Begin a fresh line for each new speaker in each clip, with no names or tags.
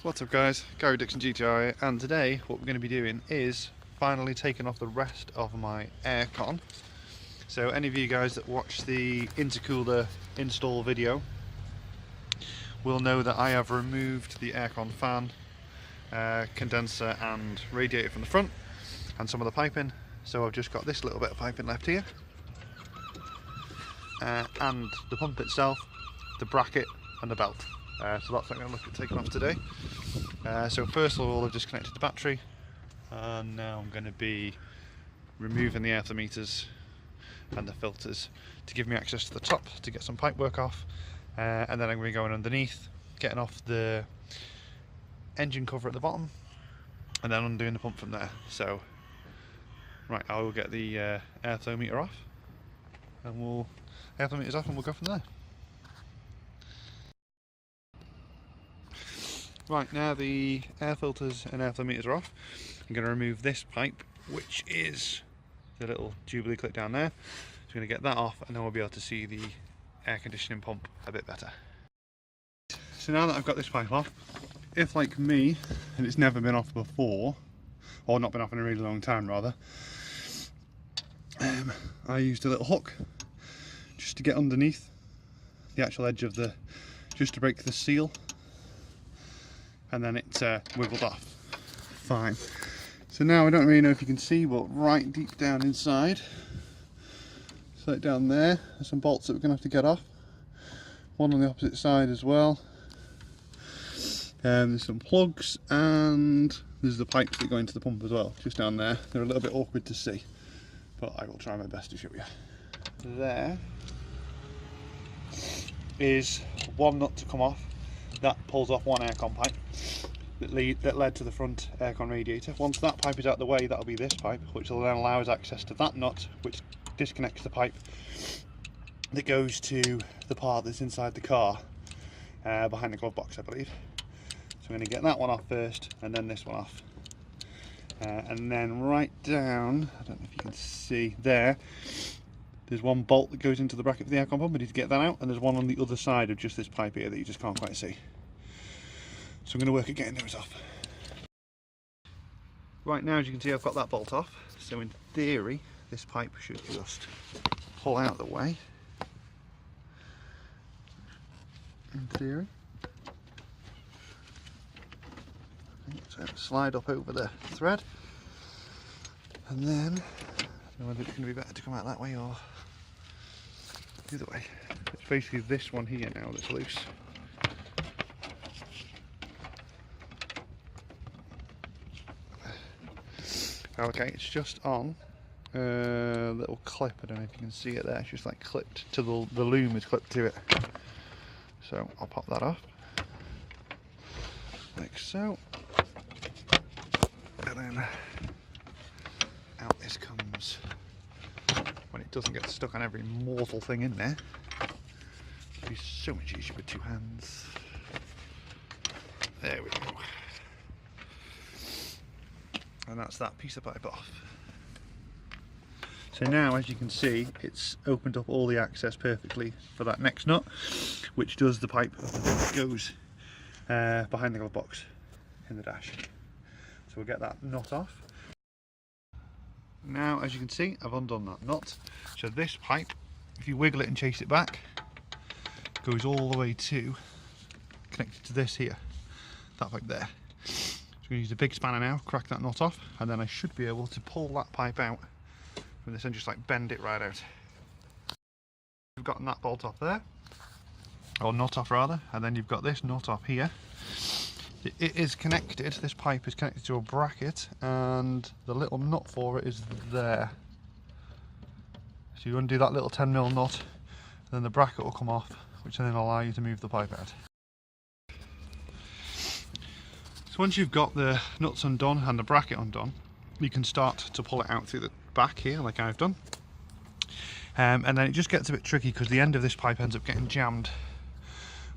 What's up guys, R33 GTR Air, and today what we're going to be doing is finally taking off the rest of my aircon. So any of you guys that watch the intercooler install video will know that I have removed the aircon fan, condenser and radiator from the front and some of the piping. So I've just got this little bit of piping left here, and the pump itself, the bracket and the belt. So that's what I'm going to look at taking off today. So first of all, I've disconnected the battery, and now I'm going to be removing the air meters and the filters to give me access to the top to get some pipe work off, and then I'm going to be going underneath, getting off the engine cover at the bottom, and then undoing the pump from there. So right, I will get the airflow meter off, and airflow meters off, and we'll go from there. Right, now the air filters and airflow meters are off, I'm going to remove this pipe, which is the little Jubilee clip down there. So I'm going to get that off, and then we'll be able to see the air conditioning pump a bit better. So now that I've got this pipe off, if like me, and it's never been off before, or not been off in a really long time rather, I used a little hook just to get underneath the actual edge of just to break the seal, and then it wiggled off fine. So now I don't really know if you can see, but right deep down inside, so like down there, there's some bolts that we're going to have to get off. One on the opposite side as well. There's some plugs, and there's the pipes that go into the pump as well, just down there. They're a little bit awkward to see, but I will try my best to show you. There is one nut to come off. That pulls off one aircon pipe that led to the front aircon radiator. Once that pipe is out of the way, that'll be this pipe, which will then allow us access to that nut, which disconnects the pipe that goes to the part that's inside the car, behind the glove box I believe. So I'm going to get that one off first, and then this one off. And then right down, I don't know if you can see there, there's one bolt that goes into the bracket for the aircon pump. I need to get that out, and there's one on the other side of just this pipe here that you just can't quite see. So I'm going to work at getting those off. Right, now as you can see, I've got that bolt off, so in theory this pipe should just pull out of the way. In theory. So slide up over the thread, and then I don't know whether it's going to be better to come out that way or the other way. It's basically this one here now that's loose. Okay, it's just on a little clip. I don't know if you can see it there. It's just like clipped to the loom is clipped to it. So I'll pop that off like so, and then out this comes. When it doesn't get stuck on every mortal thing in there, it'd be so much easier with two hands. There we go. And that's that piece of pipe off. So now, as you can see, it's opened up all the access perfectly for that next nut, which does the pipe that goes behind the glove box in the dash. So we'll get that nut off. Now, as you can see, I've undone that nut. So this pipe, if you wiggle it and chase it back, goes all the way to, connected to this here, that pipe there. So I'm going to use a big spanner now, crack that nut off, and then I should be able to pull that pipe out from this and just like bend it right out. We've gotten that bolt off there, or nut off rather, and then you've got this nut off here. It is connected, this pipe is connected to a bracket, and the little nut for it is there. So you undo that little 10mm nut, then the bracket will come off, which then will allow you to move the pipe out. So once you've got the nuts undone and the bracket undone, you can start to pull it out through the back here, like I've done. And then it just gets a bit tricky because the end of this pipe ends up getting jammed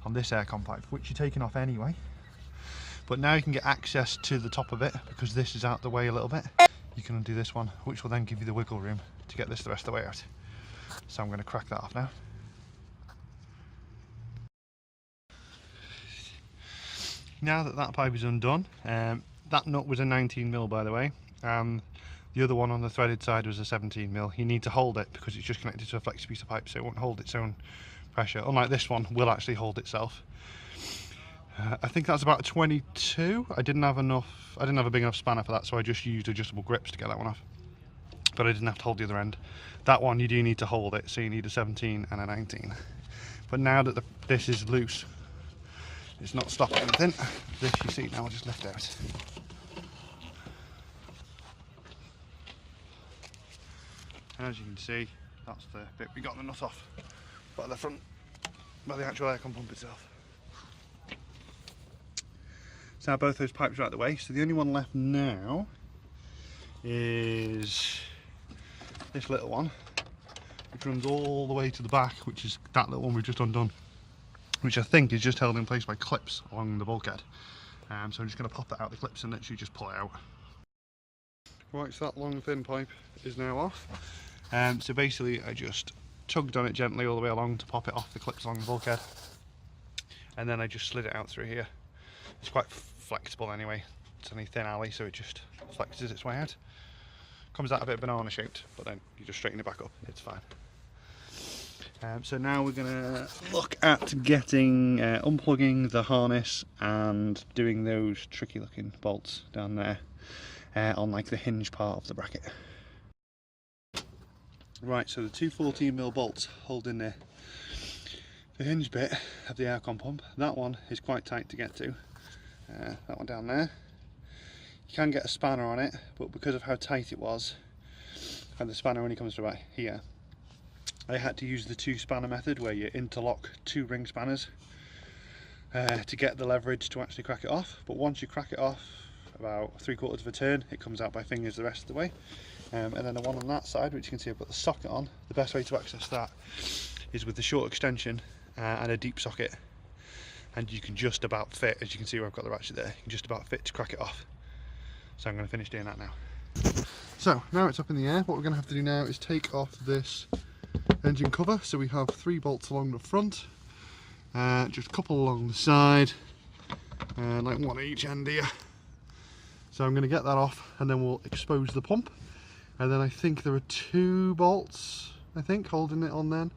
on this aircon pipe, which you're taking off anyway. But now you can get access to the top of it because this is out the way a little bit. You can undo this one, which will then give you the wiggle room to get this the rest of the way out. So I'm going to crack that off now. now that that pipe is undone, that nut was a 19mm by the way, and the other one on the threaded side was a 17mm. You need to hold it because it's just connected to a flex piece of pipe, so it won't hold its own pressure. Unlike this one, will actually hold itself. I think that's about a 22. I didn't have a big enough spanner for that, so I just used adjustable grips to get that one off. But I didn't have to hold the other end. That one you do need to hold it, so you need a 17 and a 19. But now that this is loose, it's not stopping anything. This, you see, now I'll just lift out. And as you can see, that's the bit we got the nut off by the front, by the actual aircon pump itself. So now both those pipes are out of the way, so the only one left now is this little one, which runs all the way to the back, which is that little one we've just undone, which I think is just held in place by clips along the bulkhead. So I'm just going to pop that out the clips and literally just pull it out. Right, so that long thin pipe is now off. So basically I just tugged on it gently all the way along to pop it off the clips along the bulkhead, and then I just slid it out through here. It's quite flexible anyway, it's only thin alley, so it just flexes its way out. Comes out a bit banana shaped, but then you just straighten it back up, it's fine. So now we're going to look at getting unplugging the harness and doing those tricky looking bolts down there on like the hinge part of the bracket. Right, so the two 14mm bolts holding the hinge bit of the aircon pump, that one is quite tight to get to. That one down there. You can get a spanner on it, but because of how tight it was, and the spanner only comes to about here, I had to use the two spanner method where you interlock two ring spanners to get the leverage to actually crack it off. But once you crack it off about 3/4 of a turn, it comes out by fingers the rest of the way. And then the one on that side, which you can see I've got the socket on, the best way to access that is with the short extension and a deep socket. And you can just about fit, as you can see where I've got the ratchet there, you can just about fit to crack it off. So I'm going to finish doing that now. So now it's up in the air, what we're going to have to do now is take off this engine cover. So we have 3 bolts along the front, just a couple along the side, and like one at each end here. So I'm going to get that off and then we'll expose the pump. And then I think there are 2 bolts, I think, holding it on then.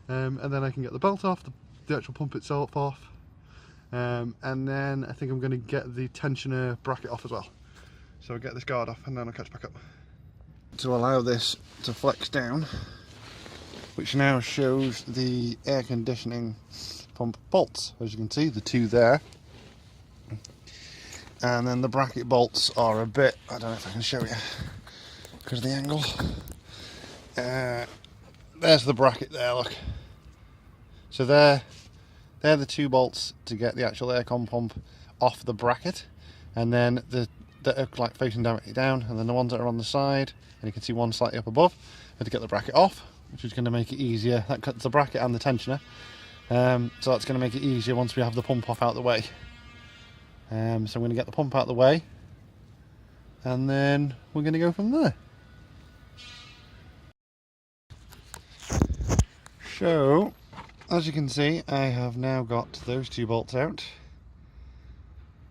And then I can get the belt off, the actual pump itself off. And then I think I'm going to get the tensioner bracket off as well. So I'll get this guard off and then I'll catch back up. To allow this to flex down, which now shows the air conditioning pump bolts, as you can see, the 2 there. And then the bracket bolts are a bit, I don't know if I can show you because of the angle. There's the bracket there, look. So they're the 2 bolts to get the actual aircon pump off the bracket, and then that are like facing directly down, and then the ones that are on the side, and you can see one slightly up above, are to get the bracket off, which is going to make it easier. That cuts the bracket and the tensioner, so that's going to make it easier once we have the pump off out of the way. So I'm going to get the pump out of the way, and then we're going to go from there. So, as you can see, I have now got those 2 bolts out.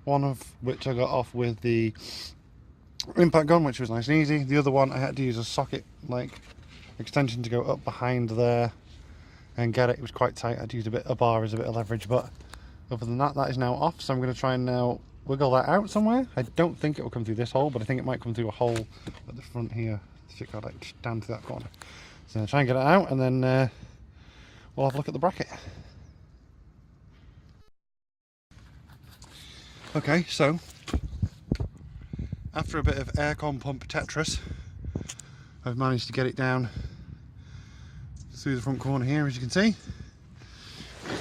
One of which I got off with the impact gun, which was nice and easy. The other one I had to use a socket like extension to go up behind there and get it. It was quite tight. I'd used a bar as a bit of leverage, but other than that, that is now off. So I'm going to try and now wiggle that out somewhere. I don't think it will come through this hole, but I think it might come through a hole at the front here. So it got like down to that corner. So I'll try and get it out, and then we'll have a look at the bracket. Okay, so after a bit of aircon pump Tetris, I've managed to get it down through the front corner here, as you can see.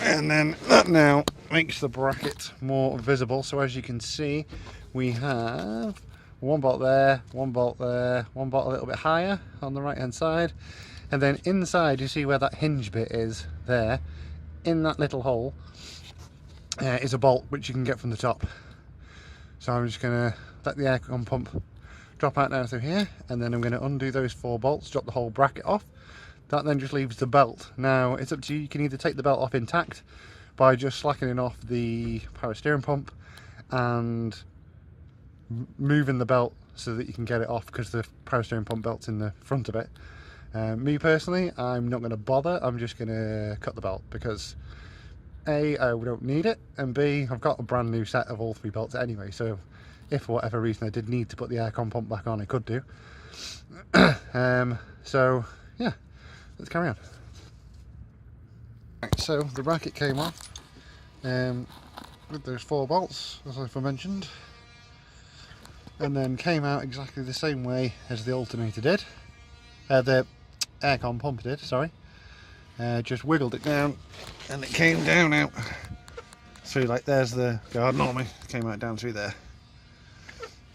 And then that now makes the bracket more visible. So as you can see, we have 1 bolt there, 1 bolt there, 1 bolt a little bit higher on the right hand side. And then inside, you see where that hinge bit is there, in that little hole is a bolt which you can get from the top. So I'm just going to let the aircon pump drop out now through here, and then I'm going to undo those 4 bolts, drop the whole bracket off. That then just leaves the belt. Now it's up to you. You can either take the belt off intact by just slackening off the power steering pump
and moving the belt so that you can get it off, because the power steering pump belt's in the front of it. Me personally, I'm not going to bother. I'm just going to cut the belt, because A, I don't need it, and B, I've got a brand new set of all 3 belts anyway, so if for whatever reason I did need to put the aircon pump back on, I could do. So yeah, let's carry on. Right, so the bracket came off with those 4 bolts, as I've mentioned, and then came out exactly the same way as the alternator did, the aircon pump did, sorry. Just wiggled it down and it came down out. So like there's the guard, normally it came out down through there,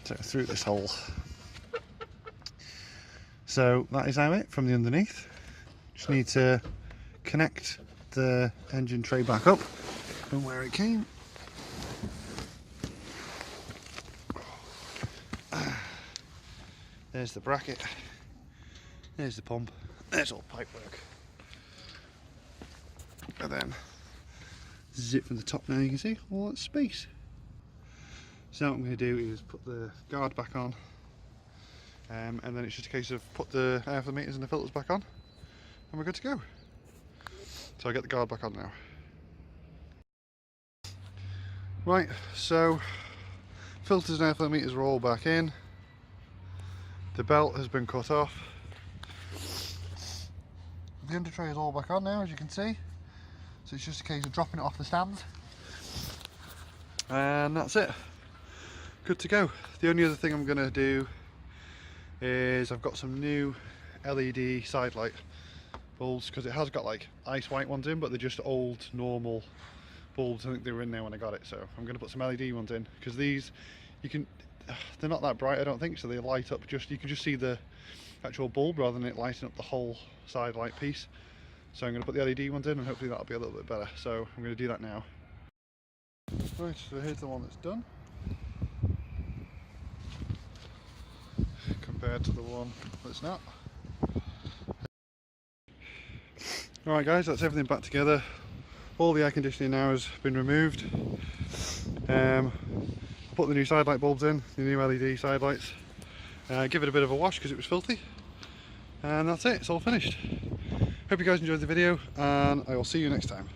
so through this hole. So that is how it from the underneath. Just need to connect the engine tray back up from where it came. There's the bracket, there's the pump, there's all pipe work. And then this is it from the top now, you can see all that space. So now what I'm going to do is put the guard back on, and then it's just a case of put the air flow meters and the filters back on, and we're good to go. So I'll get the guard back on now. Right, so filters and airflow meters are all back in. The belt has been cut off. The under tray is all back on now, as you can see. So it's just a case of dropping it off the stand. And that's it. Good to go. The only other thing I'm going to do is I've got some new LED side light bulbs, because it has got like ice white ones in, but they're just old normal bulbs. I think they were in there when I got it, so I'm going to put some LED ones in, because these they're not that bright, I don't think, so they light up you can just see the actual bulb rather than it lighting up the whole side light piece. So I'm going to put the LED ones in and hopefully that'll be a little bit better, so I'm going to do that now. Right, so here's the one that's done compared to the one that's not. Alright guys, that's everything back together. All the air conditioning now has been removed. Put the new side light bulbs in, the new LED side lights. Give it a bit of a wash because it was filthy. And that's it, it's all finished. Hope you guys enjoyed the video, and I will see you next time.